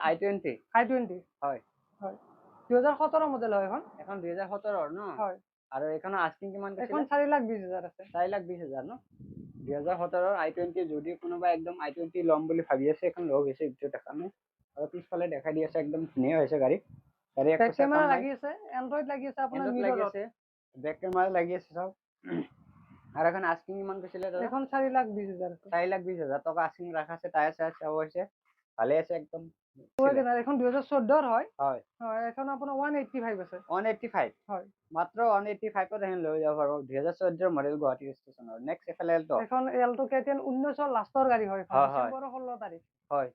i20 i20 হয় হয় 2017 model হয় এখন 2017 ন হয় আৰু এখন আস্কিং কিমান কৈছিল এখন 4,20,000 আছে 4,20,000 ন 2017 i20 যদি কোনোবা একদম i20 লম বুলি ভাবি আছে এখন লব বেছি ভিডিও দেখা নাই আৰু পিছফালে দেখাই দি আছে একদম ধুনীয়া হৈছে গাড়ী গাড়ী এক বেক পইচা ক্যামেৰা কম নাই লাগি আছে এন্ড্ৰইড লাগি আছে আপোনাৰ এন্ড্ৰইড লাগি মিৰৰত আছে বেক ক্যামেৰা লাগি আছে সব আর এখন আস্কিং কিমান কৈছিলে দাদা এখন 4,20,000 আছে 4,20,000 টাকা আস্কিং রাখা আছে টায়ার চায়ার সব হইছে ভালে আছে একদম ওয়েগনার এখন 2014 হয় হয় হয় এখন আপোনাৰ 185 আছে 185 হয় মাত্ৰ 185 ত এখন লৈ যাব পাৰবো 2014 মডেল গুৱাহাটী ষ্টেচনৰ নেক্সট এফালে এল্টো এখন এল্টো কেটেন 19 লাষ্টৰ গাড়ী হয় হয়, হয়। ডিসেম্বৰৰ 16 তাৰিখ হয়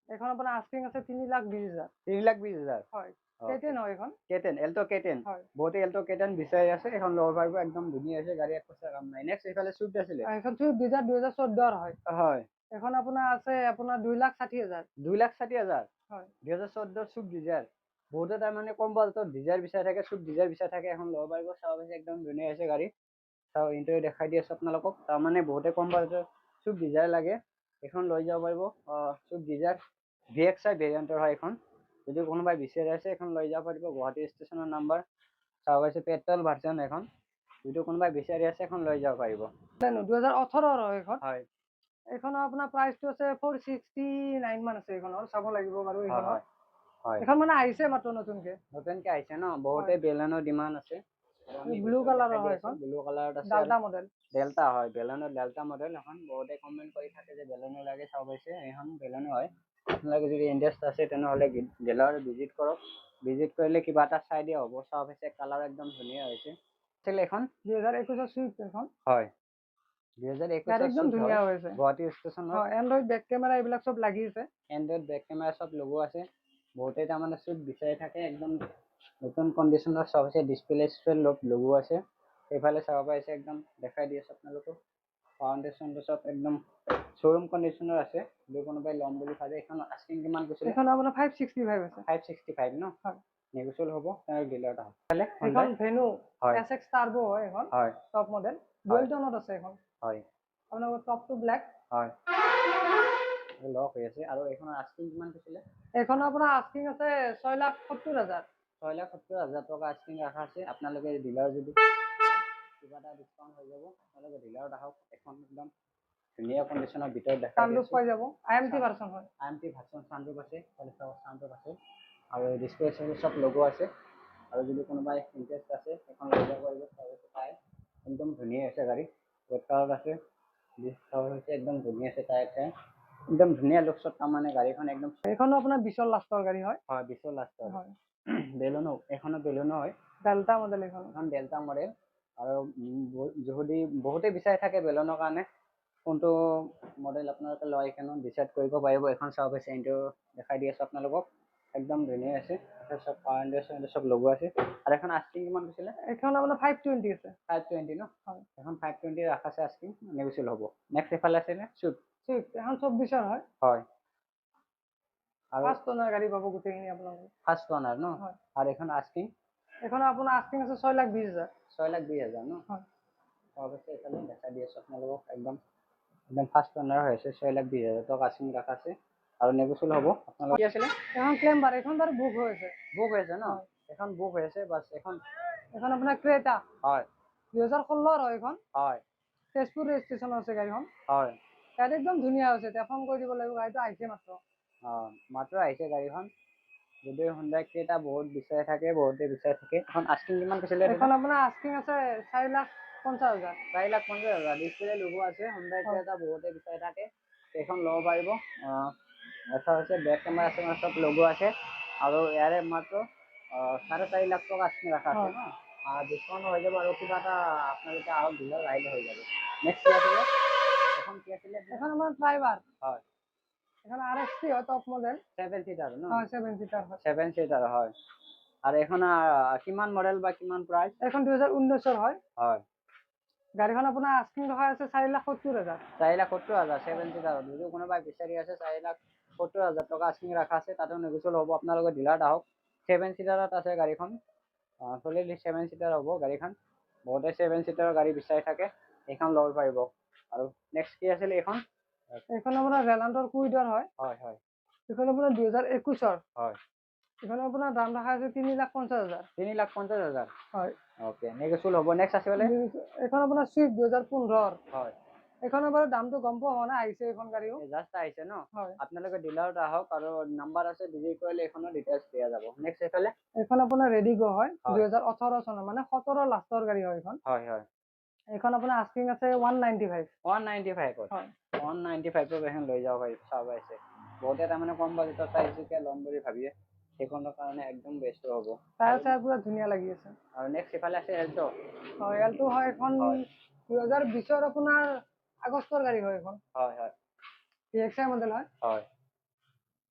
এখন আপোনাৰ আস্কিং আছে 3,20,000 3,20,000 হয় কেটেন হয় এখন কেটেন এল্টো কেটেন হয় বহুতে এল্টো কেটেন বিচাৰি আছে এখন ল'ব পাৰিব একদম ধুনীয়া আছে গাড়ী এক পইচা কাম নাই নেক্সট এফালে সুইফট আছিলে এখন সুইফট ডিজাৰ 2014 হয় হয় এখন আপোনাৰ আছে আপোনাৰ 2,60,000 2,60,000 হয় 2014 সুইফট ডিজাৰ বহুতে তাৰমানে কম বাজেটত ডিজাৰ বিচাৰি থাকে সুইফট ডিজাৰ বিচাৰি থাকে এখন ল'ব পাৰিব চাব আছে একদম ধুনীয়া আছে গাড়ী চাও ইন্টাৰভিউ দেখাই দি আছো আপোনালোকক তাৰমানে বহুতে কম বাজেটত সুইফট ডিজাৰ লাগে এখন লৈ যাব পাৰিব সুইফট ডিজাৰ VXI ভেৰিয়েণ্টৰ হয় এখন যদি কোনোবাই বিচাৰি আছে এখন লৈ যাব পাৰিব গুৱাহাটী ষ্টেচনৰ নাম্বাৰ চাব আছে পেট্ৰল ভাৰ্জন এখন যদি কোনোবাই বিচাৰি আছে এখন লৈ যাব পাৰিব 2018 হয় এখন হয় এখনৰ আপোনাৰ প্ৰাইচটো আছে 469 মান আছে এখনৰ চাব লাগিব বাৰু হয় এখনৰ হয় হয় এখন মানে আহিছে মাত্ৰ নতুনকে নতুনকে আহিছে ন বহুতে বেলেনৰ ডিমাণ্ড আছে ব্লু কালাৰৰ হয় এখন ব্লু কালাৰত আছে ডাল্টা মডেল ডেল্টা হয় বেলেনৰ ডেল্টা মডেল এখন বহুতে কমেন্ট কৰি থাকে যে বেলেনৰ লাগে চাব পাইছে এখন বেলেনো হয় আপোনালোকে যদি ইন্টাৰেষ্ট আছে তেনেহলে ডিলাৰ ভিজিট কৰক ভিজিট কৰিলে কিবা এটা চাই দিয়া হ'ব চাব পাইছে কালাৰ একদম ধুনীয়া হৈছে আছিল এখন 2021 সুইফট এখন হয় 2021 একদম ধুনীয়া হৈছে গুৱাহাটী ষ্টেচনৰ হয় এন্ড্ৰইড বেক ক্যামেৰা এইবিলাক সব লাগি আছে এন্ড্ৰইড বেক কেমেৰা সব লগোৱা আছে বহুতে তাৰমানে সুইফট বিচাৰি থাকে একদম নতুন কণ্ডিশ্যনৰ সব আছে ডিসপ্লে লগোৱা আছে এইফালে চাব পাইছে একদম দেখাই দি আছে আপোনালোকক ফাউন্ডেশন সব একদম শোরুম কন্ডিশনৰ আছে যদি কোনোবাই ল'ম বুলি ভাবে এখন আস্কিং কিমান কৈছিলে এখন আপোনাৰ 565 আছে 565 ন হয় নেগোচিয়েবল হ'ব তাৰ ডিলাৰটা এখন ভেনু হয় SX টাৰ্বো হয় এখন হয় টপ মডেল ডুৱেল টোনত আছে এখন হয় আপোনাৰ টপ টু ব্ল্যাক হয় লক হৈ আছে আৰু এখন আস্কিং কিমান কৈছিলে এখন আপোনাৰ আস্কিং আছে 6,70,000 6,70,000 টকা আস্কিং ৰাখা আছে আপোনালোকে ডিলাৰ যদি কিবা এটা ডিসকাউন্ট হৈ যাব আপোনালোকে ডিলাৰত আহক এখন একদম ধুনীয়া কণ্ডিশ্যনৰ ভিতৰত দেখাই সানৰুফ পাই যাব IMT ভাৰ্সন হয় IMT ভাৰ্সন সানৰুফ আছে সানৰুফ আছে আৰু ডিসপ্লে সব লগোৱা আছে আৰু যদি কোনোবাই ইন্টাৰেষ্ট আছে এখন লৈ যাব পাৰিব চাই একদম ধুনীয়া আছে গাড়ী ৰেড কালাৰ আছে হৈছে একদম ধুনীয়া আছে টায়াৰ চায়াৰ একদম ধুনীয়া লুকছত তাৰমানে গাড়ীখন একদম এখনো আপোনাৰ 20 লাষ্টৰ গাড়ী হয় হয় 20 লাষ্টৰ হয় বেলুনো এখনো বেলুনো হয় ডেল্টা মডেল এখন ডেল্টা মডেল আৰু যদি বহুতে বিচাৰি থাকে বেলুনৰ কাৰণে কোনটো মডেল আপোনালোকে লয় এখনো ডিসাইড কৰিব পাৰিব এখন চাব পাইছে ইন্টো দেখাই দি আছো আপোনালোকক একদম ধুনীয়া আছে সব ফাউন্ডেশন সব লগোৱা আছে আৰু এখন আস্কিং কিমান কৈছিলে এখন আপোনাৰ 520 আছে 520 ন হয় এখন 520 ৰাখা আছে আস্কিং নেগোচিয়েবল হ'ব নেক্সট এফালে আছে নে সুইফট এখন 24 হয় হয় আৰু ফাৰ্স্ট ওনাৰ গাড়ী পাব গোটেইখিনি আপোনালোকে ফাৰ্স্ট ওনাৰ ন হয় আৰু এখন আস্কিং এখন আপোনাৰ আস্কিং আছে 6,20,000 6,20,000 ন হয় অৱশ্যে এফালে দেখাই দি আছো আপোনালোকক একদম ফাৰ্স্ট ওনাৰ হৈছে 6,20,000 টকা আস্কিং ৰাখা আছে আৰু নেগোচিয়েবল হ'ব আপোনালোক কি আছিলে এখন ক্লেম বাৰ এখন বাৰু বুক হৈ আছে ন এখন বুক হৈ আছে বাস এখন আপোনাৰ ক্ৰেটা হয় 2016 হয় এখন হয় তেজপুৰ ৰেজিষ্ট্ৰেচন আছে গাড়ীখন হয় গাড়ী একদম ধুনীয়া হৈছে এতিয়া ফোন কৰি দিব লাগিব গাড়ীটো আহিছে মাত্ৰ মাত্ৰ আহিছে গাড়ীখন যদি হুণ্ডাই ক্ৰেটা বহুত বিচাৰি থাকে বহুতে বিচাৰি থাকে এখন আস্কিং কিমান কৈছিলে এখন আপোনাৰ আস্কিং আছে 4,50,000 4,50,000 ডিসপ্লে লগোৱা আছে হুণ্ডাই ক্ৰেটা বহুতে বিচাৰি থাকে এখন ল'ব পাৰিব এটা হৈছে বেক কেমেৰা চেমেৰা সব লগোৱা আছে আৰু ইয়াৰে মাত্ৰ 4.5 লাখ টকা আস্কিং ৰাখা আছে ন ডিসকাউন্ট হৈ যাব আৰু কিবা এটা আপোনালোকে আৰু ডিলাৰ আহিলে হৈ যাব নেক্সট কি আছিলে এখন কি আছিলে এখন আমাৰ ড্ৰাইভাৰ হয় এখন RXT হয় টপ মডেল 7 সিটাৰ ন হয় 7 সিটাৰ হয় 7 সিটাৰ হয় আৰু এখন কিমান মডেল বা কিমান প্ৰাইস এখন 2019 হয় হয় গাড়ীখন আপোনাৰ আস্কিং ৰখা আছে 4,70,000 4,70,000 7 সিটাৰ যদি কোনোবাই বিচাৰি আছে 4,70,000 টকা আস্কিং ৰাখা আছে তাতে নেগোচিয়েবল হ'ব আপোনালোকে ডিলাৰত আহক 7 সিটাৰত আছে গাড়ীখন চলিলি 7 সিটাৰ হ'ব গাড়ীখন বহুতে 7 সিটাৰৰ গাড়ী বিচাৰি থাকে এখন ল'ব পাৰিব আৰু নেক্সট কি আছিল এখন আপোনাৰ ৰেলান্ডৰ কুইডৰ হয় হয় হয় এইখন আপোনাৰ 2021-ৰ হয় এইখন আপোনাৰ দাম ৰাখা আছে 3,50,000 3,50,000 হয় ওকে নেগোচিয়েবল হ'ব নেক্সট আছে বোলে এইখন আপোনাৰ চুইফ্ট 2015 হয় এইখনৰ বাৰু দামটো গম পোৱা হোৱা নাই আহিছে এইখন গাড়ীও জাষ্ট আহিছে ন হয় আপোনালোকে ডিলাৰত আহক আৰু নাম্বাৰ আছে ভিজিট কৰিলে এইখনৰ ডিটেইলছ দিয়া যাব নেক্সট এইফালে এইখন আপোনাৰ ৰেডি গো হয় হয়। 2018 চনৰ মানে 17 লাষ্টৰ গাড়ী হয় এইখন হয় হয় এইখন আপোনাৰ আস্কিং আছে 195 195 হয় 195 এখন লৈ যাব পাৰিব চাব পাইছে বহুতে তাৰমানে কম বাজেটত চাৰিচকীয়া ল'ম বুলি ভাবিয়ে সেইখনৰ কাৰণে একদম বেষ্ট হ'ব টায়াৰ চায়াৰ পুৰা ধুনীয়া লাগি আছে আৰু নেক্সট ইফালে আছে এল্টো হয় এলটো হয় এখন হয় 2020-ৰ আপোনাৰ আগষ্টৰ গাড়ী হয় এখন হয় হয় PXI মডেল হয় হয়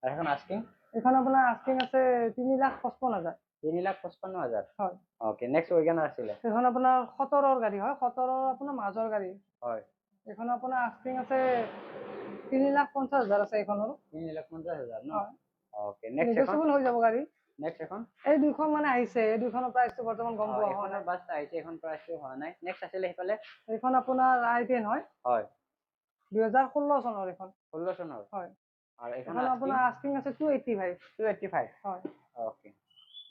আৰু এখন আস্কিং এইখন আপোনাৰ আস্কিং আছে 3,55,000 3,55,000 হয় ওকে নেক্সট ৱেগনাৰ আছিলে এইখন আপোনাৰ 17-ৰ গাড়ী হয় 17-ৰ আপোনাৰ মাজৰ গাড়ী হয় এইখন আপোনাৰ আস্কিং আছে 3,50,000 আছে এইখনৰ 3,50,000 ন হয় ওকে নেক্সট এখন নেগোচিয়েবল হৈ যাব গাড়ী নেক্সট এখন এই দুইখন মানে আহিছে এই দুইখনৰ প্ৰাইচটো বৰ্তমান গম পোৱা হোৱা এইখনৰ নাই বাছ আহিছে এখন প্ৰাইচটো হোৱা নাই নেক্সট আছিলে সেইফালে এইখন আপোনাৰ I10 হয় হয় 2016 চনৰ এইখন 16 চনৰ হয় আৰু এইখন এইখন আপোনাৰ আস্কিং আছে 285 285 হয় ওকে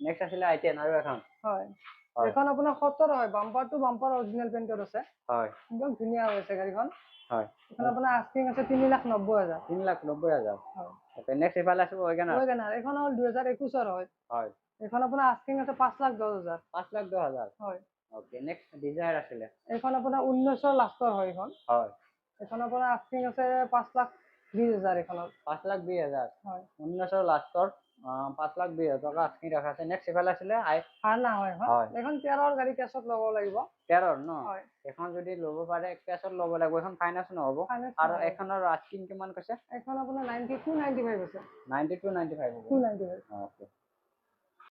নেক্সট আছিলে I10 আৰু এখন হয় হয়। এইখন আপোনাৰ 17 হয় বাম্পাৰ টু বাম্পাৰ অৰিজিনেল পেইণ্টত আছে হয় একদম ধুনীয়া হৈ আছে গাড়ীখন হয় এইখন আপোনাৰ আস্কিং আছে 3,90,000 3,90,000 হয় ওকে নেক্সট ইফালে আছে ৱেগনাৰ ৱেগনাৰ এইখন হ'ল 2021-ৰ হয় হয় এইখন আপোনাৰ আস্কিং আছে 5,10,000 5,10,000 হয় ওকে নেক্সট ডিজায়াৰ আছিলে এইখন আপোনাৰ 19-ৰ লাষ্টৰ হয় এইখন হয় এইখন আপোনাৰ আস্কিং আছে 5,20,000 এইখনৰ 5,20,000 হয় 19ৰ লাষ্টৰ 5,20,000 টকা আস্কিং ৰাখা আছে নেক্সট ইফালে আছিলে ভাৰনা হয় হয় এইখন 13-ৰ গাড়ী কেছত ল'ব লাগিব 13ৰ ন হয় এখন যদি ল'ব পাৰে কেছত ল'ব লাগিব এখন ফাইনেন্স নহ'ব Finance আৰু নহ'ব। এখনৰ আস্কিং কিমান কৈছে এইখন আপোনাৰ 92-95 আছে 92-95 হ'ব 295 ওকে